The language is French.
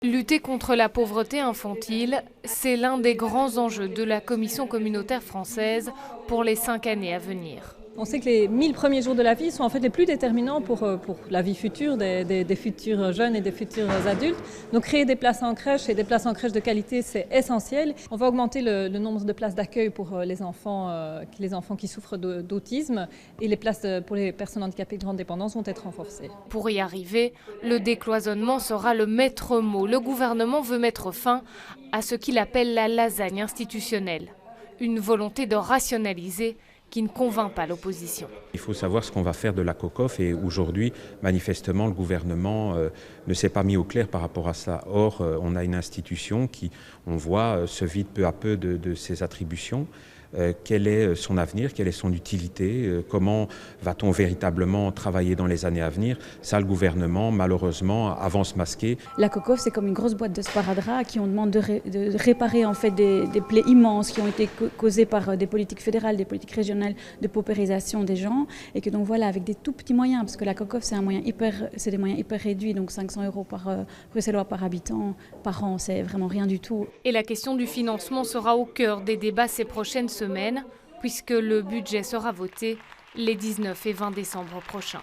Lutter contre la pauvreté infantile, c'est l'un des grands enjeux de la Commission communautaire française pour les 5 années à venir. On sait que les 1000 premiers jours de la vie sont en fait les plus déterminants pour la vie future des futurs jeunes et des futurs adultes. Donc créer des places en crèche et des places en crèche de qualité, c'est essentiel. On va augmenter le nombre de places d'accueil pour les enfants qui souffrent d'autisme, et les places pour les personnes handicapées de grande dépendance vont être renforcées. Pour y arriver, le décloisonnement sera le maître mot. Le gouvernement veut mettre fin à ce qu'il appelle la lasagne institutionnelle. Une volonté de rationaliser qui ne convainc pas l'opposition. Il faut savoir ce qu'on va faire de la COCOF, et aujourd'hui, manifestement, le gouvernement ne s'est pas mis au clair par rapport à ça. Or, on a une institution qui, on voit, se vide peu à peu de ses attributions. Quel est son avenir, quelle est son utilité, comment va-t-on véritablement travailler dans les années à venir? Ça, le gouvernement, malheureusement, avance masqué. La COCOF, c'est comme une grosse boîte de sparadrap à qui on demande de réparer en fait des plaies immenses qui ont été causées par des politiques fédérales, des politiques régionales de paupérisation des gens, et que donc voilà, avec des tout petits moyens, parce que la COCOF, c'est des moyens hyper réduits, donc 500 € par bruxellois par habitant par an, c'est vraiment rien du tout. Et la question du financement sera au cœur des débats ces prochaines semaines, puisque le budget sera voté les 19 et 20 décembre prochains.